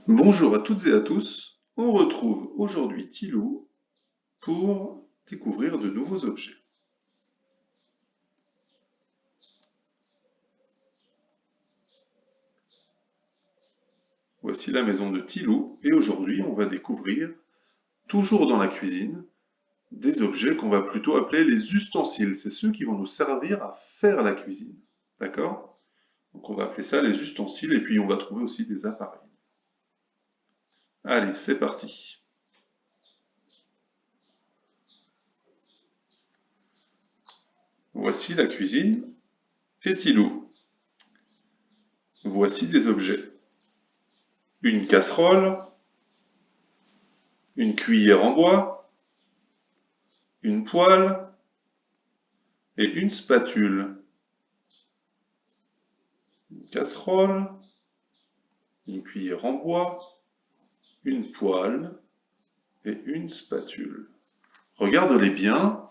Bonjour à toutes et à tous, on retrouve aujourd'hui Thilou pour découvrir de nouveaux objets. Voici la maison de Thilou et aujourd'hui on va découvrir, toujours dans la cuisine, des objets qu'on va plutôt appeler les ustensiles. C'est ceux qui vont nous servir à faire la cuisine. D'accord? Donc on va appeler ça les ustensiles et puis on va trouver aussi des appareils. Allez, c'est parti. Voici la cuisine et Thilou. Voici des objets. Une casserole, une cuillère en bois, une poêle et une spatule. Une casserole, une cuillère en bois, une poêle et une spatule. Regarde-les bien,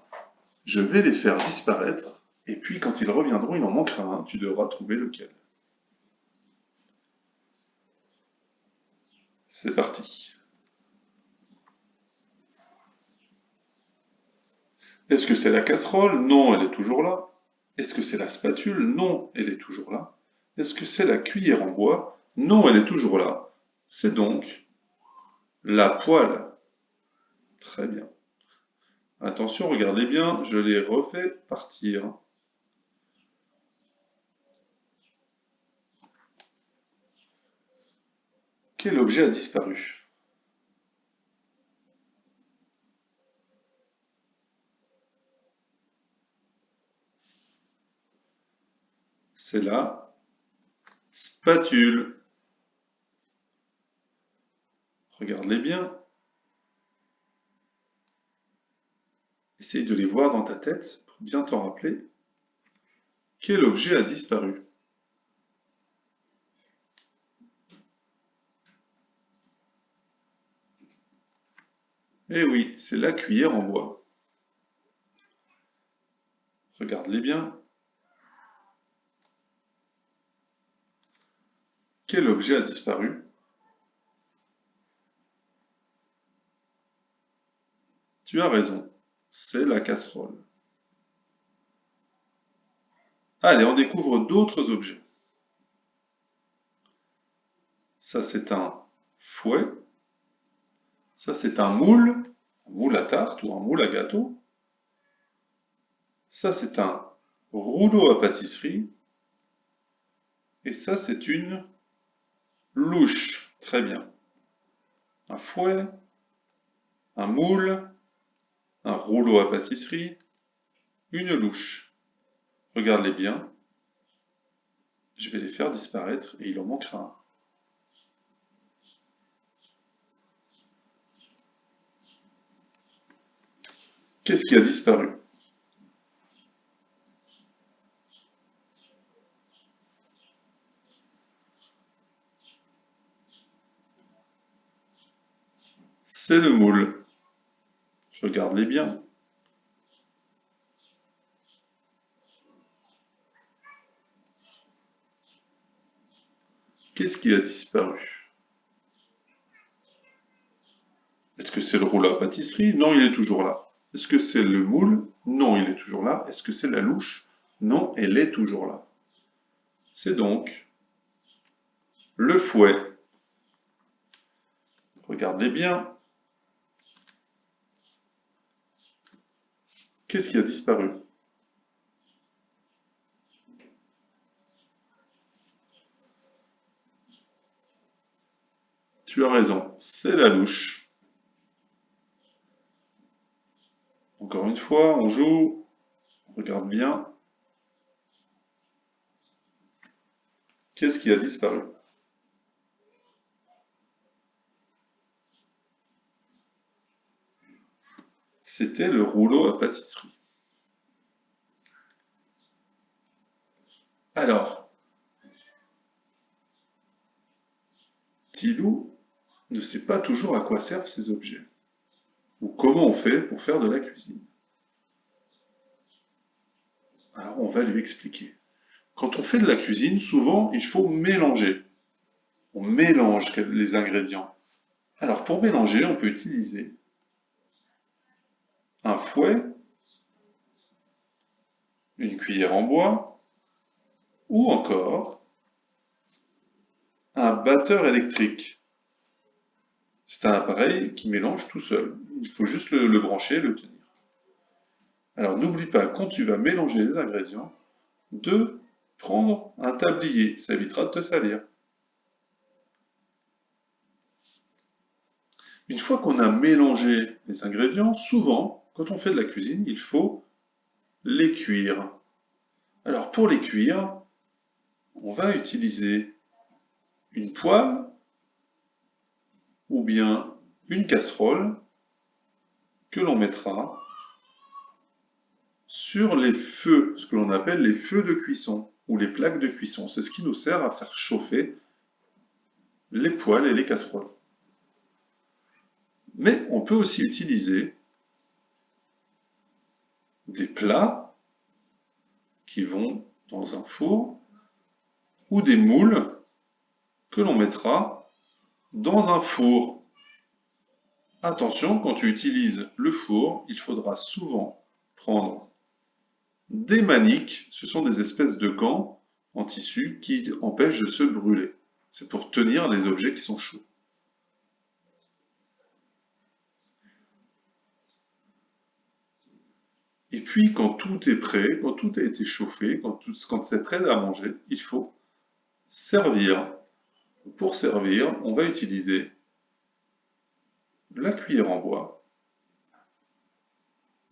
je vais les faire disparaître et puis quand ils reviendront, il en manquera un, tu devras trouver lequel. C'est parti. Est-ce que c'est la casserole? Non, elle est toujours là. Est-ce que c'est la spatule? Non, elle est toujours là. Est-ce que c'est la cuillère en bois? Non, elle est toujours là. C'est donc la poêle. Très bien. Attention, regardez bien, je les refais partir. Quel objet a disparu? C'est la spatule. Regarde-les bien. Essaye de les voir dans ta tête pour bien t'en rappeler. Quel objet a disparu? Eh oui, c'est la cuillère en bois. Regarde-les bien. Quel objet a disparu? Tu as raison, c'est la casserole. Allez, on découvre d'autres objets. Ça, c'est un fouet. Ça, c'est un moule à tarte ou un moule à gâteau. Ça, c'est un rouleau à pâtisserie. Et ça, c'est une louche. Très bien. Un fouet, un moule, un rouleau à pâtisserie, une louche. Regarde-les bien. Je vais les faire disparaître et il en manquera un. Qu'est-ce qui a disparu? C'est le moule. Regarde-les bien. Qu'est-ce qui a disparu? Est-ce que c'est le rouleau à pâtisserie? Non, il est toujours là. Est-ce que c'est le moule? Non, il est toujours là. Est-ce que c'est la louche? Non, elle est toujours là. C'est donc le fouet. Regarde-les bien. Qu'est-ce qui a disparu? Tu as raison, c'est la louche. Encore une fois, on joue. Regarde bien. Qu'est-ce qui a disparu? C'était le rouleau à pâtisserie. Alors, Tilou ne sait pas toujours à quoi servent ces objets, ou comment on fait pour faire de la cuisine. Alors on va lui expliquer. Quand on fait de la cuisine, souvent il faut mélanger. On mélange les ingrédients. Alors pour mélanger, on peut utiliser un fouet, une cuillère en bois, ou encore un batteur électrique. C'est un appareil qui mélange tout seul. Il faut juste le brancher et le tenir. Alors n'oublie pas, quand tu vas mélanger les ingrédients, de prendre un tablier. Ça évitera de te salir. Une fois qu'on a mélangé les ingrédients, souvent, quand on fait de la cuisine, il faut les cuire. Alors pour les cuire, on va utiliser une poêle ou bien une casserole que l'on mettra sur les feux, ce que l'on appelle les feux de cuisson ou les plaques de cuisson. C'est ce qui nous sert à faire chauffer les poêles et les casseroles. Mais on peut aussi utiliser des plats qui vont dans un four ou des moules que l'on mettra dans un four. Attention, quand tu utilises le four, il faudra souvent prendre des maniques, ce sont des espèces de gants en tissu qui empêchent de se brûler. C'est pour tenir les objets qui sont chauds. Et puis, quand tout est prêt, quand tout a été chauffé, quand c'est prêt à manger, il faut servir. Pour servir, on va utiliser la cuillère en bois,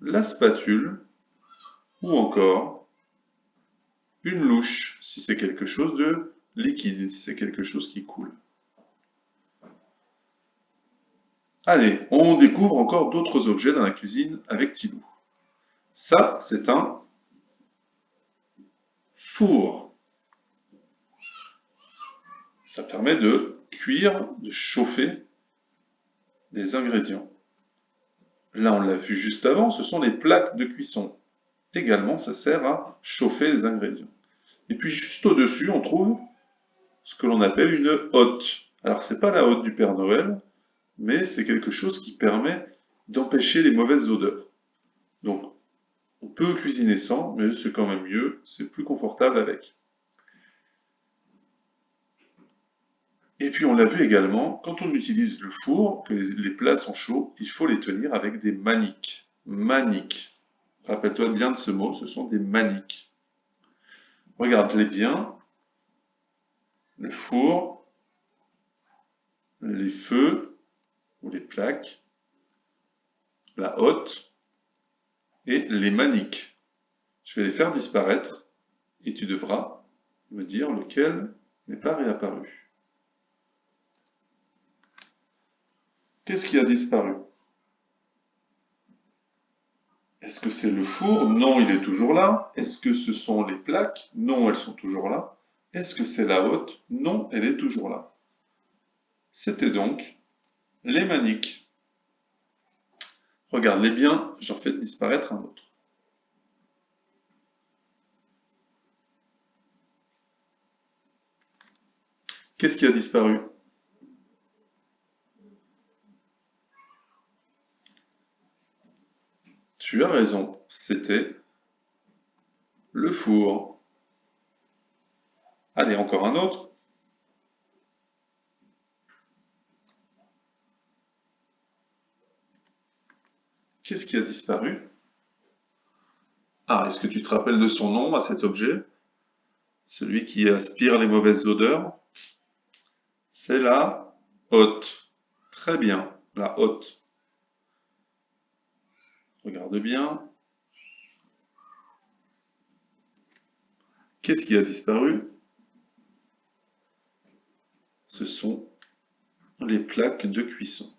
la spatule ou encore une louche si c'est quelque chose de liquide, si c'est quelque chose qui coule. Allez, on découvre encore d'autres objets dans la cuisine avec Tilou. Ça, c'est un four. Ça permet de cuire, de chauffer les ingrédients. Là, on l'a vu juste avant, ce sont les plaques de cuisson. Également, ça sert à chauffer les ingrédients. Et puis juste au-dessus, on trouve ce que l'on appelle une hotte. Alors, c'est pas la hotte du Père Noël, mais c'est quelque chose qui permet d'empêcher les mauvaises odeurs. Donc, on peut cuisiner sans, mais c'est quand même mieux, c'est plus confortable avec. Et puis on l'a vu également, quand on utilise le four, que les plats sont chauds, il faut les tenir avec des maniques. Maniques. Rappelle-toi bien de ce mot, ce sont des maniques. Regarde-les bien. Le four, les feux ou les plaques, la hotte et les maniques. Je vais les faire disparaître et tu devras me dire lequel n'est pas réapparu. Qu'est-ce qui a disparu? Est-ce que c'est le four? Non, il est toujours là. Est-ce que ce sont les plaques? Non, elles sont toujours là. Est-ce que c'est la hotte? Non, elle est toujours là. C'était donc les maniques. Regarde-les bien, j'en fais disparaître un autre. Qu'est-ce qui a disparu? Tu as raison, c'était le four. Allez, encore un autre. Qu'est-ce qui a disparu? Ah, est-ce que tu te rappelles de son nom à cet objet? Celui qui aspire les mauvaises odeurs? C'est la hotte. Très bien, la hotte. Regarde bien. Qu'est-ce qui a disparu? Ce sont les plaques de cuisson.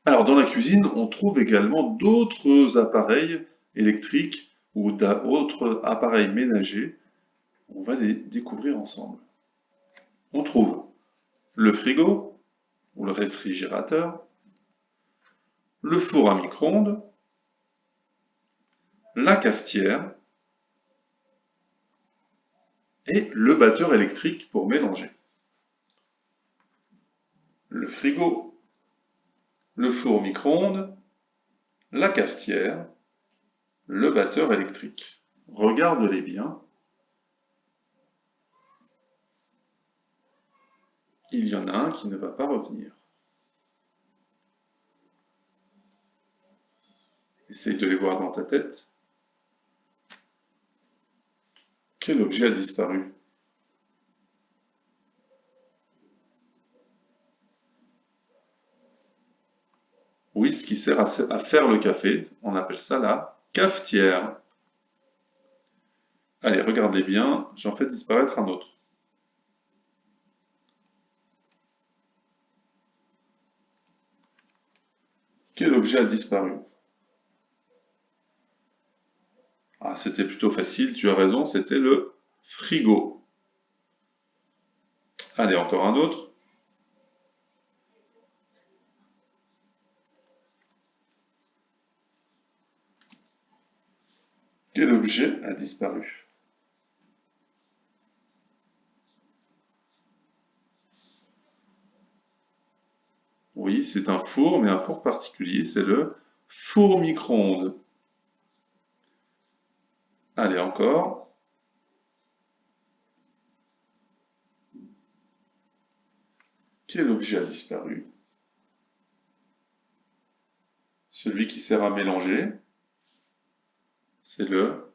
Alors dans la cuisine, on trouve également d'autres appareils électriques ou d'autres appareils ménagers. On va les découvrir ensemble. On trouve le frigo ou le réfrigérateur, le four à micro-ondes, la cafetière et le batteur électrique pour mélanger. le frigo, le four micro-ondes, la cafetière, le batteur électrique. Regarde-les bien. Il y en a un qui ne va pas revenir. Essaye de les voir dans ta tête. Quel objet a disparu? Oui, ce qui sert à faire le café, on appelle ça la cafetière. Allez, regardez bien, j'en fais disparaître un autre. Quel objet a disparu? Ah, c'était plutôt facile, tu as raison, c'était le frigo. Allez, encore un autre. Quel objet a disparu? Oui, c'est un four, mais un four particulier, c'est le four micro-ondes. Allez, encore. Quel objet a disparu? Celui qui sert à mélanger, c'est le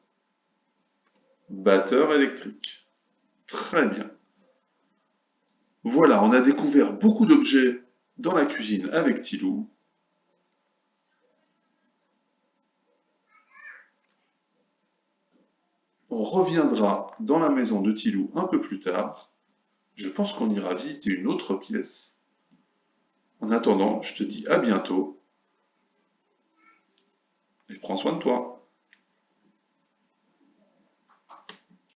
batteur électrique. Très bien. Voilà, on a découvert beaucoup d'objets dans la cuisine avec Tilou. On reviendra dans la maison de Tilou un peu plus tard. Je pense qu'on ira visiter une autre pièce. En attendant, je te dis à bientôt et prends soin de toi.